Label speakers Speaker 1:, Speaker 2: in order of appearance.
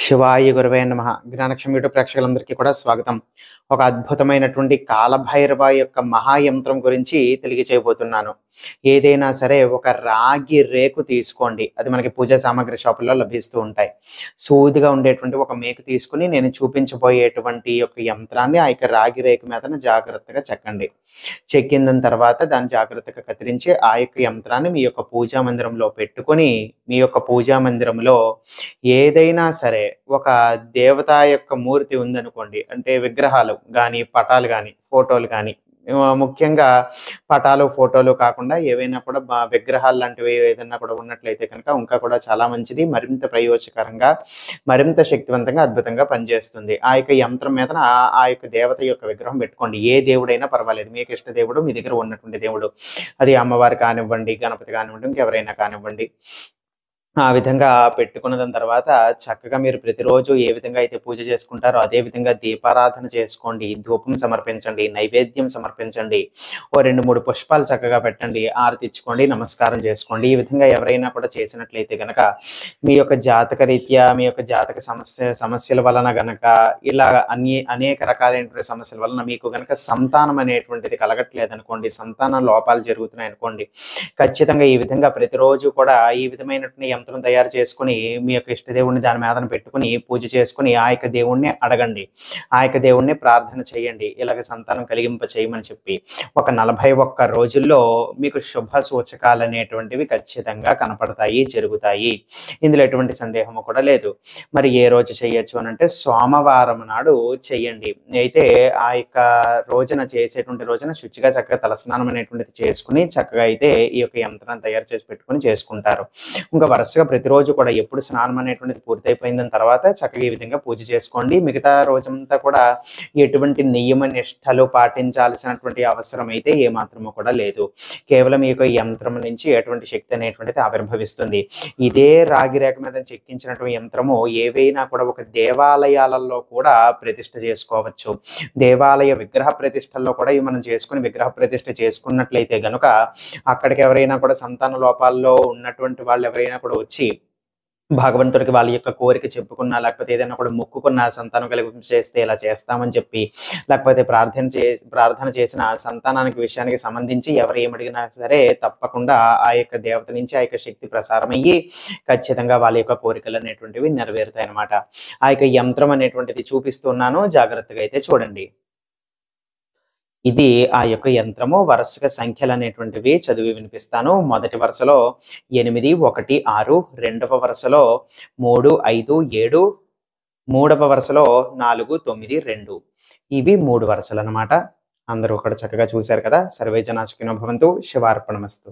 Speaker 1: శివాయ గురవే నమః. జ్ఞానక్షం యూట్యూబ్ ప్రేక్షకులందరికీ కూడా స్వాగతం. ఒక అద్భుతమైనటువంటి కాలభైరవ యొక్క మహాయంత్రం గురించి తెలియచేయబోతున్నాను. ఏదైనా సరే ఒక రాగి రేకు తీసుకోండి. అది మనకి పూజా సామాగ్రి షాపుల్లో లభిస్తూ ఉంటాయి. సూదిగా ఉండేటువంటి ఒక మేకు తీసుకొని నేను చూపించబోయేటువంటి యొక్క యంత్రాన్ని ఆ యొక్క రాగి రేకు మీదన జాగ్రత్తగా చెక్కండి. చెక్కిన తర్వాత దాన్ని జాగ్రత్తగా కత్తిరించి ఆ యొక్క యంత్రాన్ని మీ యొక్క పూజా మందిరంలో పెట్టుకొని మీ యొక్క పూజా మందిరంలో ఏదైనా సరే ఒక దేవత యొక్క మూర్తి ఉందనుకోండి. అంటే విగ్రహాలు గాని, పటాలు గాని, ఫోటోలు గాని ముఖ్యంగా పటాలు, ఫోటోలు కాకుండా ఏవైనా కూడా విగ్రహాలు లాంటివి ఏదన్నా కూడా ఉన్నట్లయితే కనుక ఇంకా కూడా చాలా మంచిది. మరింత ప్రయోజనకరంగా, మరింత శక్తివంతంగా, అద్భుతంగా పనిచేస్తుంది. ఆ యొక్క యంత్రం మీదన ఆ యొక్క దేవత యొక్క విగ్రహం పెట్టుకోండి. ఏ దేవుడైనా పర్వాలేదు. మీకు ఇష్ట దేవుడు, మీ దగ్గర ఉన్నటువంటి దేవుడు. అది అమ్మవారు కానివ్వండి, గణపతి కానివ్వండి, ఇంకెవరైనా కానివ్వండి. ఆ విధంగా పెట్టుకున్న దాని తర్వాత చక్కగా మీరు ప్రతిరోజు ఏ విధంగా అయితే పూజ చేసుకుంటారో అదే విధంగా దీపారాధన చేసుకోండి. ధూపం సమర్పించండి, నైవేద్యం సమర్పించండి. ఓ 2, 3 పుష్పాలు చక్కగా పెట్టండి. హారతి ఇచ్చుకోండి, నమస్కారం చేసుకోండి. ఈ విధంగా ఎవరైనా కూడా చేసినట్లయితే గనక మీ యొక్క జాతక రీత్యా మీ యొక్క జాతక సమస్యల వలన గనక ఇలా అనేక రకాలైనటువంటి సమస్యల వలన మీకు గనక సంతానం అనేటువంటిది కలగట్లేదనుకోండి, సంతాన లోపాలు జరుగుతున్నాయనుకోండి, ఖచ్చితంగా ఈ విధంగా ప్రతిరోజు కూడా ఈ విధమైనటువంటి యంత్రం తయారు చేసుకొని మీ యొక్క ఇష్టదేవుడిని దాని మీదన పెట్టుకొని పూజ చేసుకొని ఆ యొక్క దేవుణ్ణి అడగండి. ఆ యొక్క దేవుణ్ణి ప్రార్థన చేయండి. ఇలాగ సంతానం కలిగింప చేయమని చెప్పి ఒక 41 రోజుల్లో మీకు శుభ సూచకాలు అనేటువంటివి ఖచ్చితంగా కనపడతాయి, జరుగుతాయి. ఇందులో ఎటువంటి సందేహము కూడా లేదు. మరి ఏ రోజు చేయొచ్చు అని అంటే సోమవారం నాడు చెయ్యండి. అయితే ఆ యొక్క చేసేటువంటి రోజున శుచిగా చక్కగా తలస్నానం అనేటువంటిది చేసుకుని చక్కగా అయితే ఈ యొక్క యంత్రాన్ని తయారు చేసి పెట్టుకొని చేసుకుంటారు. ఇంకా వరుసగా ప్రతిరోజు కూడా ఎప్పుడు స్నానం అనేటువంటిది పూర్తయిపోయిన తర్వాత చక్కగా ఈ విధంగా పూజ చేసుకోండి. మిగతా రోజంతా కూడా ఎటువంటి నియమ నిష్టలు పాటించాల్సినటువంటి అవసరం అయితే ఏమాత్రము కూడా లేదు. కేవలం ఈ యొక్క యంత్రం నుంచి ఎటువంటి శక్తి అనేటువంటిది ఆవిర్భవిస్తుంది. ఇదే రాగి రేఖ మీద చెక్కించినటువంటి యంత్రము ఏవైనా కూడా ఒక దేవాలయాలలో కూడా ప్రతిష్ఠ చేసుకోవచ్చు. దేవాలయ విగ్రహ ప్రతిష్టల్లో కూడా ఇది మనం చేసుకుని విగ్రహ ప్రతిష్ఠ చేసుకున్నట్లయితే గనుక అక్కడికి ఎవరైనా కూడా సంతాన లోపాల్లో ఉన్నటువంటి వాళ్ళు ఎవరైనా కూడా వచ్చి భగవంతుడికి వాళ్ళ యొక్క కోరిక చెప్పుకున్నా, లేకపోతే ఏదైనా కూడా మొక్కుకున్న సంతానం చేస్తే ఇలా చేస్తామని చెప్పి, లేకపోతే ప్రార్థన చేసిన సంతానానికి విషయానికి సంబంధించి ఎవరు ఏమడిగినా సరే తప్పకుండా ఆ యొక్క దేవత నుంచి ఆ యొక్క శక్తి ప్రసారమయ్యి ఖచ్చితంగా వాళ్ళ యొక్క కోరికలు అనేటువంటివి నెరవేరుతాయి అన్నమాట. ఆ యొక్క యంత్రం అనేటువంటిది చూపిస్తున్నాను, జాగ్రత్తగా అయితే చూడండి. ఇది ఆ యొక్క యంత్రము. వరుసగా సంఖ్యలు అనేటువంటివి చదివి వినిపిస్తాను. మొదటి వరుసలో 8, 1, 6, రెండవ వరుసలో 3, 5, 7, మూడవ వరుసలో 4, 9, 2. ఇవి 3 వరుసలు అన్నమాట. అందరూ కూడా చక్కగా చూశారు కదా. సర్వే జనా సుఖినో భవంతు. శివార్పణమస్తు.